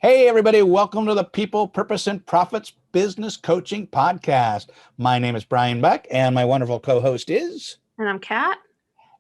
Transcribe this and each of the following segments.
Hey, everybody, welcome to the People, Purpose, and Profits Business Coaching Podcast. My name is Brian Buck, and my wonderful co host is. And I'm Kat.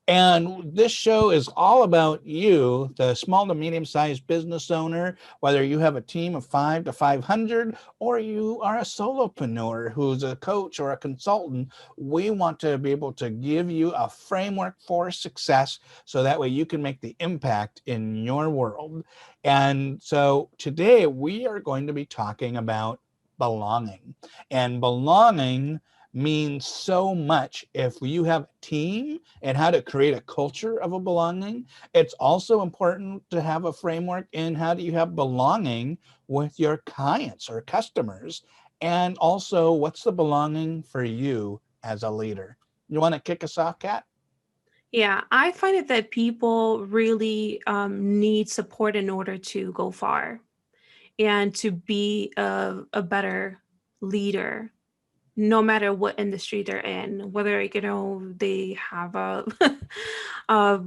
And this show is all about you, the small to medium sized business owner, whether you have a team of 5 to 500 or you are a solopreneur who's a coach or a consultant. We want to be able to give you a framework for success so that way you can make the impact in your world. And so today we are going to be talking about belonging. And belonging means so much if you have a team and how to create a culture of a belonging. It's also important to have a framework in how do you have belonging with your clients or customers. And also, what's the belonging for you as a leader? You want to kick us off, Kat? Yeah, I find it that people really need support in order to go far and to be a better leader, no matter what industry they're in, whether they have a, a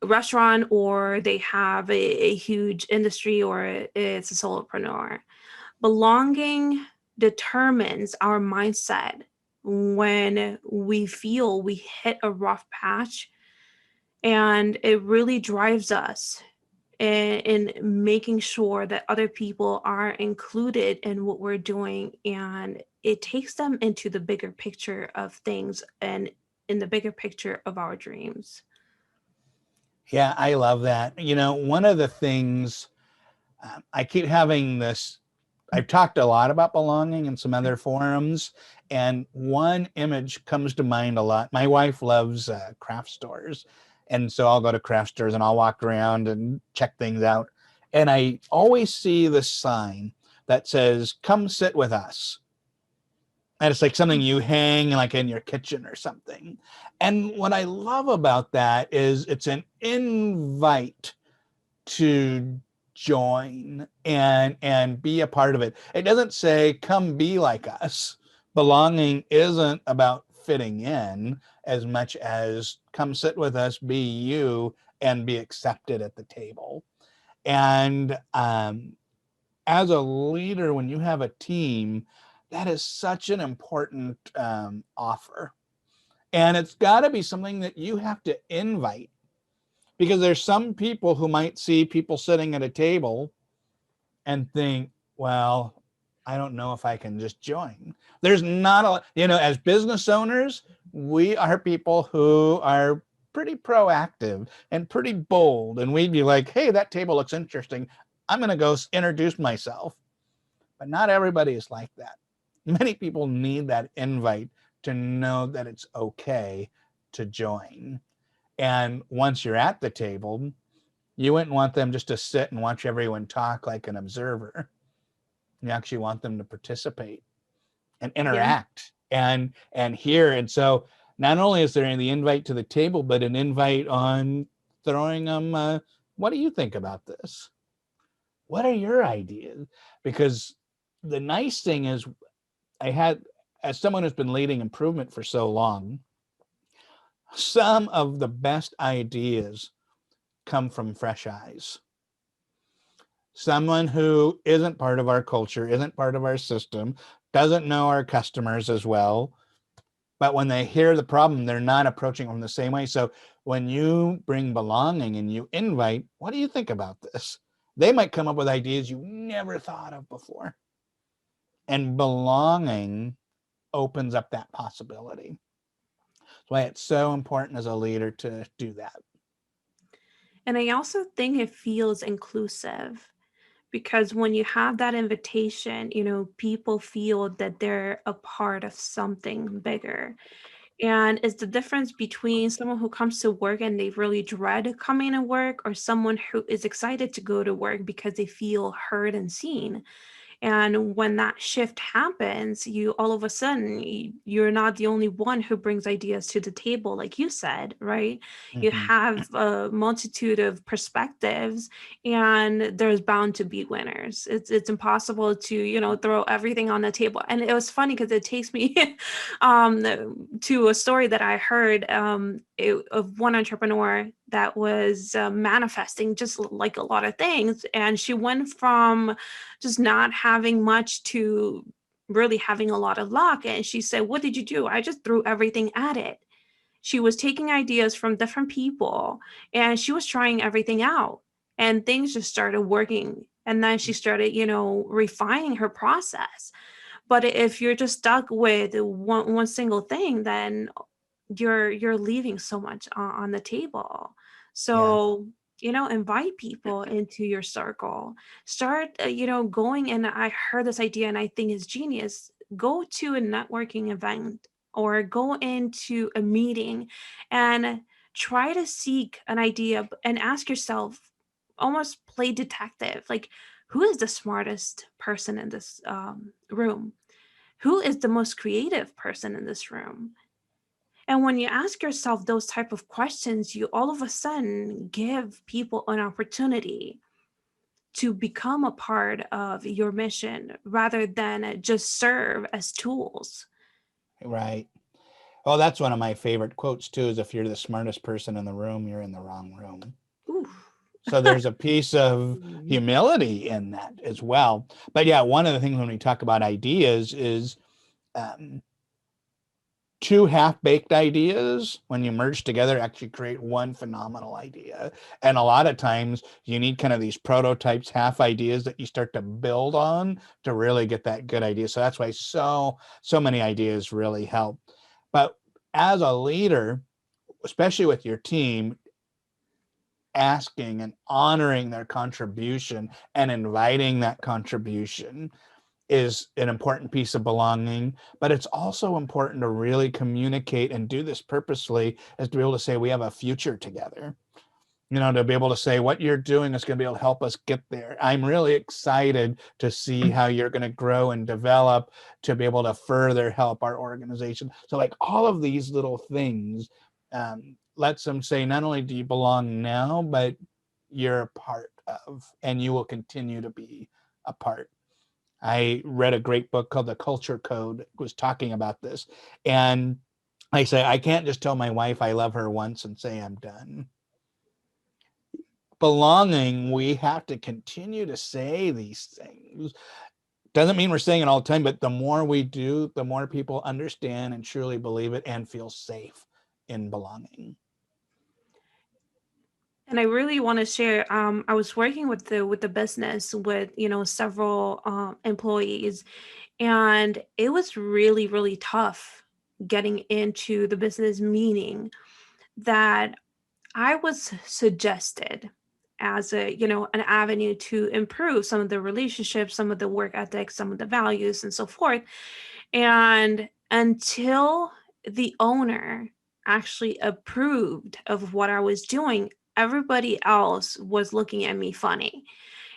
restaurant or they have a huge industry or it's a solopreneur. Belonging determines our mindset when we feel we hit a rough patch, and it really drives us in making sure that other people are included in what we're doing, and it takes them into the bigger picture of things and in the bigger picture of our dreams. Yeah, I love that. One of the things I keep having this, I've talked a lot about belonging in some other forums, and one image comes to mind a lot. My wife loves craft stores. And so I'll go to craft stores and I'll walk around and check things out. And I always see this sign that says, "Come sit with us." And it's like something you hang like in your kitchen or something. And what I love about that is it's an invite to join and be a part of it. It doesn't say come be like us. Belonging isn't about fitting in as much as come sit with us, be you, and be accepted at the table. And as a leader, when you have a team, that is such an important offer. And it's got to be something that you have to invite, because there's some people who might see people sitting at a table and think, well, I don't know if I can just join. There's not as business owners, we are people who are pretty proactive and pretty bold. And we'd be like, hey, that table looks interesting. I'm going to go introduce myself. But not everybody is like that. Many people need that invite to know that it's okay to join. And once you're at the table, you wouldn't want them just to sit and watch everyone talk like an observer. You actually want them to participate and Yeah. interact and hear. And so not only is there the invite to the table, but an invite on throwing them, what do you think about this? What are your ideas? Because the nice thing is, I had, as someone who's been leading improvement for so long, some of the best ideas come from fresh eyes. Someone who isn't part of our culture, isn't part of our system, doesn't know our customers as well. But when they hear the problem, they're not approaching them the same way. So when you bring belonging and you invite, what do you think about this? They might come up with ideas you never thought of before. And belonging opens up that possibility. That's why it's so important as a leader to do that. And I also think it feels inclusive because when you have that invitation, people feel that they're a part of something bigger. And it's the difference between someone who comes to work and they really dread coming to work, or someone who is excited to go to work because they feel heard and seen. And when that shift happens, you all of a sudden you're not the only one who brings ideas to the table, like you said, right? You Mm-hmm. have a multitude of perspectives, and there's bound to be winners. It's impossible to throw everything on the table. And it was funny because it takes me to a story that I heard of one entrepreneur. that was manifesting just like a lot of things. And she went from just not having much to really having a lot of luck. And she said, "What did you do?" "I just threw everything at it." She was taking ideas from different people and she was trying everything out, and things just started working. And then she started, refining her process. But if you're just stuck with one single thing, then you're leaving so much on the table. Yeah. So, invite people into your circle. Start, going. And I heard this idea and I think it's genius. Go to a networking event or go into a meeting and try to seek an idea and ask yourself, almost play detective, like, who is the smartest person in this room? Who is the most creative person in this room? And when you ask yourself those type of questions, you all of a sudden give people an opportunity to become a part of your mission rather than just serve as tools. Right. Oh, that's one of my favorite quotes too, is if you're the smartest person in the room, you're in the wrong room. Oof. So there's a piece of Mhm. humility in that as well. But yeah, one of the things when we talk about ideas is um, two half-baked ideas, when you merge together, actually create one phenomenal idea. And a lot of times you need kind of these prototypes, half ideas that you start to build on to really get that good idea. So that's why so many ideas really help. But as a leader, especially with your team, asking and honoring their contribution and inviting that contribution is an important piece of belonging. But it's also important to really communicate and do this purposely, is to be able to say we have a future together. To be able to say what you're doing is going to be able to help us get there. I'm really excited to see how you're going to grow and develop to be able to further help our organization. So like all of these little things lets them say, not only do you belong now, but you're a part of, and you will continue to be a part. I read a great book called The Culture Code. It was talking about this. And I say, I can't just tell my wife I love her once and say I'm done. Belonging, we have to continue to say these things. Doesn't mean we're saying it all the time, but the more we do, the more people understand and truly believe it and feel safe in belonging. And I really want to share. I was working with the business with several employees, and it was really really tough getting into the business, meaning that I was suggested as an avenue to improve some of the relationships, some of the work ethics, some of the values, and so forth. And until the owner actually approved of what I was doing, everybody else was looking at me funny.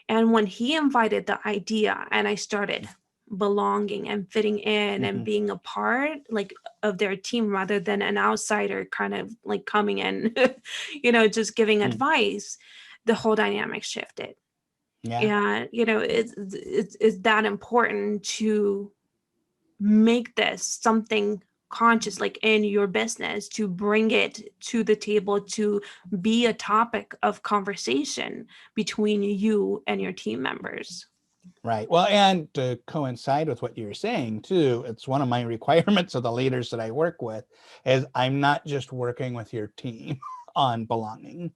And when he invited the idea and I started belonging and fitting in and Mhm. being a part, like, of their team rather than an outsider kind of like coming in, just giving Mm. advice, the whole dynamic shifted. Yeah. And it's that important to make this something conscious, like in your business, to bring it to the table, to be a topic of conversation between you and your team members. Right. Well, and to coincide with what you're saying too, it's one of my requirements of the leaders that I work with is I'm not just working with your team on belonging.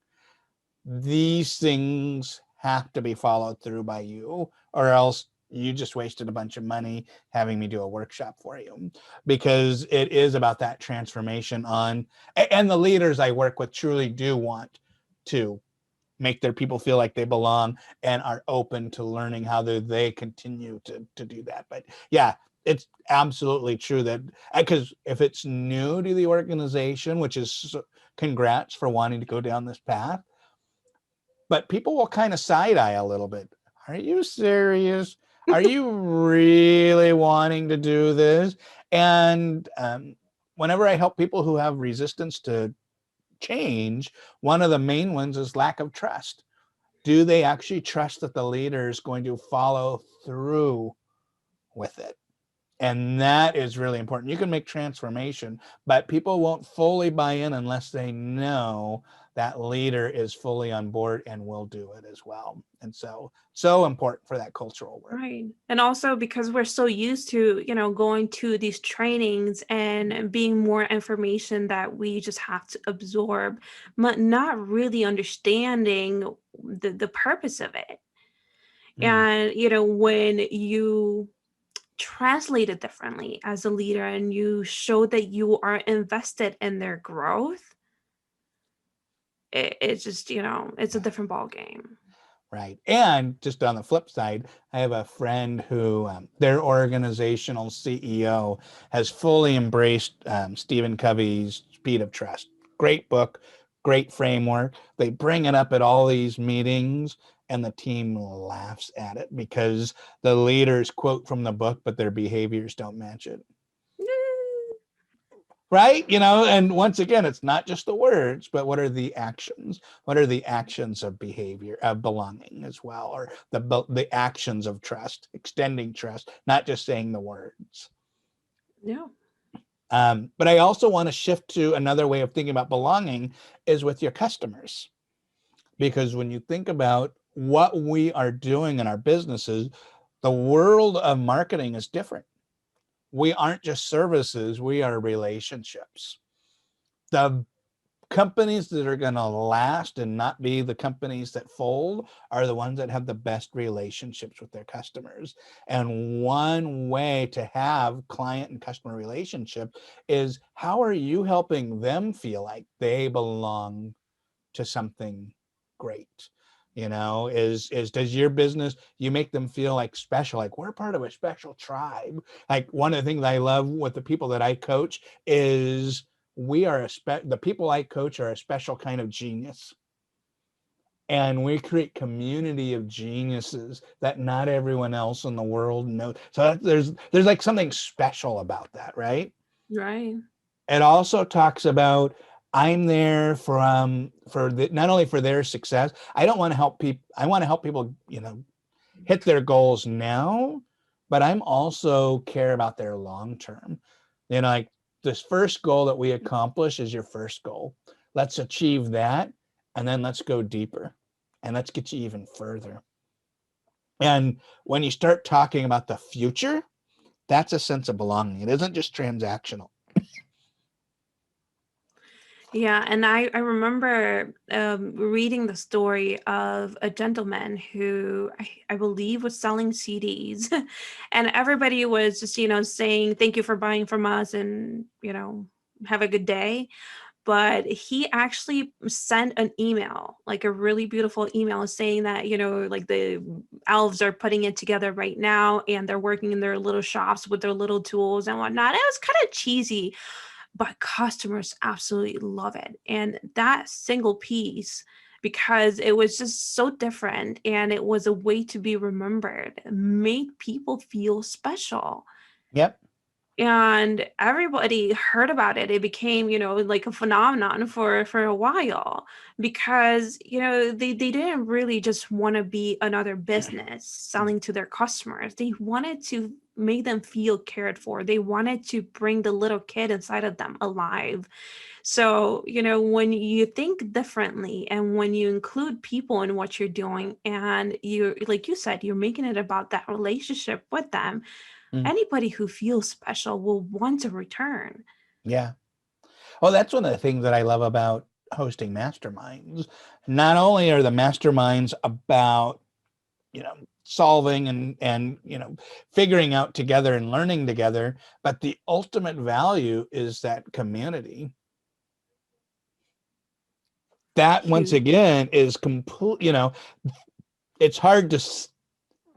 These things have to be followed through by you, or else you just wasted a bunch of money having me do a workshop for you, because it is about that transformation on, and the leaders I work with truly do want to make their people feel like they belong and are open to learning how they continue to do that. But yeah, it's absolutely true that, because if it's new to the organization, which is congrats for wanting to go down this path, but people will kind of side eye a little bit. Are you serious? Are you really wanting to do this? And whenever I help people who have resistance to change, one of the main ones is lack of trust. Do they actually trust that the leader is going to follow through with it? And that is really important. You can make transformation, but people won't fully buy in unless they know that leader is fully on board and will do it as well. And so important for that cultural work. Right. And also because we're so used to, going to these trainings and being more information that we just have to absorb, but not really understanding the purpose of it. Mm, And, when you translate it differently as a leader and you show that you are invested in their growth, it's just, it's a different ball game. right. And just on the flip side, I have a friend who their organizational CEO has fully embraced Stephen Covey's Speed of Trust. Great book, great framework. They bring it up at all these meetings, and the team laughs at it because the leaders quote from the book, but their behaviors don't match it. Right, and once again, it's not just the words, but what are the actions? What are the actions of behavior, of belonging as well, or the actions of trust, extending trust, not just saying the words. Yeah. But I also want to shift to another way of thinking about belonging is with your customers, because when you think about what we are doing in our businesses, the world of marketing is different. We aren't just services, we are relationships. The companies that are going to last and not be the companies that fold are the ones that have the best relationships with their customers. And one way to have client and customer relationship is, how are you helping them feel like they belong to something great? Does your business, you make them feel like special, like we're part of a special tribe? Like, one of the things I love with the people that I coach is, the people I coach are a special kind of genius, and we create community of geniuses that not everyone else in the world knows. So there's like something special about that, right? Right. It also talks about, I'm there not only for their success. I don't want to help people. I want to help people, hit their goals now, but I'm also care about their long term. Like, this first goal that we accomplish is your first goal. Let's achieve that, and then let's go deeper, and let's get you even further. And when you start talking about the future, that's a sense of belonging. It isn't just transactional. Yeah, and I remember reading the story of a gentleman who I believe was selling CDs, and everybody was just, saying thank you for buying from us and, have a good day. But he actually sent an email, like a really beautiful email saying that, like the elves are putting it together right now and they're working in their little shops with their little tools and whatnot. It was kind of cheesy, but customers absolutely love it. And that single piece, because it was just so different and it was a way to be remembered, made people feel special. Yep. And everybody heard about it. It became, like a phenomenon for a while, because, they didn't really just want to be another business selling to their customers. They wanted to make them feel cared for. They wanted to bring the little kid inside of them alive. So, when you think differently and when you include people in what you're doing, and you, like you said, you're making it about that relationship with them, Mm, anybody who feels special will want to return. yeah. Well, that's one of the things that I love about hosting masterminds. Not only are the masterminds about, solving and figuring out together and learning together, but the ultimate value is that community. That, once Huge. again, is complete. It's hard to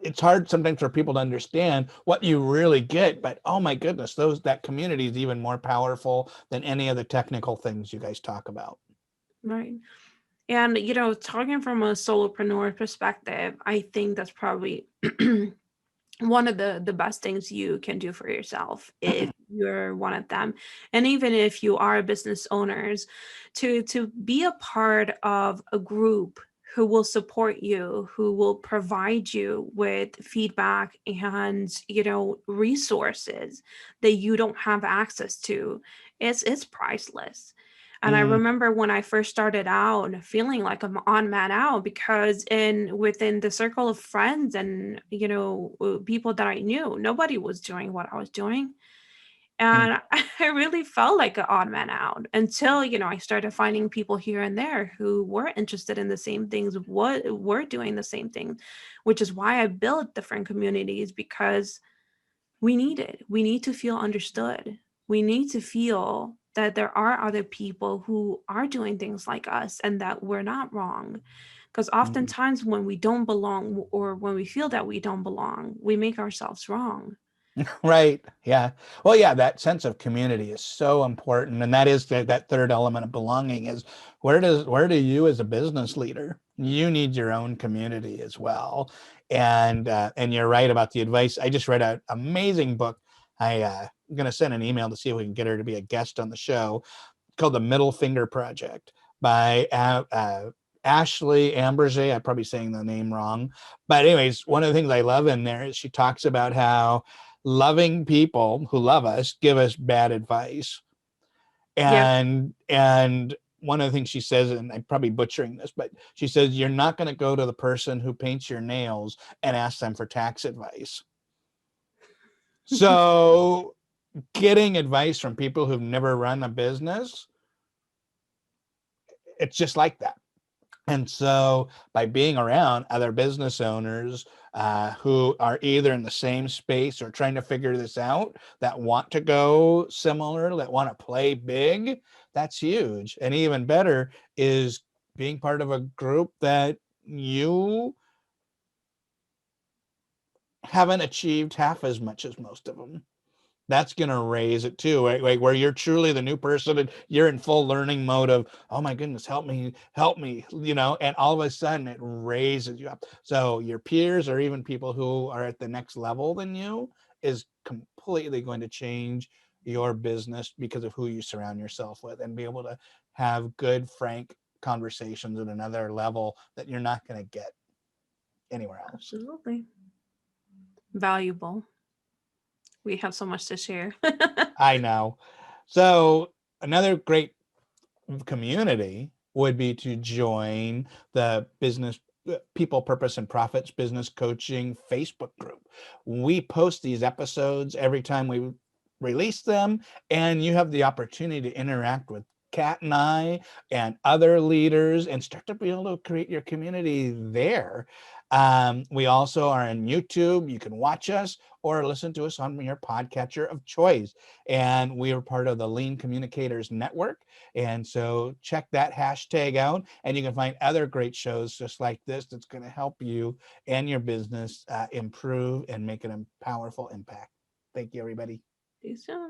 it's hard sometimes for people to understand what you really get, but oh my goodness, that community is even more powerful than any of the technical things you guys talk about. Right. And, talking from a solopreneur perspective, I think that's probably one of the best things you can do for yourself if you're one of them. And even if you are business owners, to be a part of a group who will support you, who will provide you with feedback and, resources that you don't have access to, it's priceless. And I remember when I first started out feeling like I'm on man out because within the circle of friends and people that I knew, nobody was doing what I was doing. Mm. And I really felt like an odd man out until, I started finding people here and there who were interested in the same things, what were doing the same thing, which is why I built different communities, because we need to feel understood. We need to feel that there are other people who are doing things like us and that we're not wrong. Because Mm. oftentimes when we don't belong or when we feel that we don't belong, we make ourselves wrong. Right. Yeah. Well, yeah, that sense of community is so important. And that is that third element of belonging is where do you as a business leader, you need your own community as well. And you're right about the advice. I just read an amazing book. I'm going to send an email to see if we can get her to be a guest on the show, called The Middle Finger Project by Ashley Amberger. I'm probably saying the name wrong. But anyways, one of the things I love in there is she talks about how loving people who love us give us bad advice. Yep. And one of the things she says, and I'm probably butchering this, but she says, you're not going to go to the person who paints your nails and ask them for tax advice. So getting advice from people who've never run a business, it's just like that. And so by being around other business owners who are either in the same space or trying to figure this out, that want to go similar, that want to play big, that's huge. And even better is being part of a group that you haven't achieved half as much as most of them. That's going to raise it too, right? Like where you're truly the new person and you're in full learning mode of, oh my goodness, help me, and all of a sudden it raises you up. So your peers or even people who are at the next level than you is completely going to change your business because of who you surround yourself with, and be able to have good, frank conversations at another level that you're not going to get anywhere else. Absolutely. Valuable. We have so much to share. I know. So another great community would be to join the business people, purpose, and profits business coaching Facebook group. We post these episodes every time we release them, and you have the opportunity to interact with Kat and I and other leaders and start to be able to create your community there. We also are on YouTube. You can watch us or listen to us on your podcatcher of choice. And we are part of the Lean Communicators Network. And so check that hashtag out, and you can find other great shows just like this that's going to help you and your business improve and make a powerful impact. Thank you, everybody. See you soon.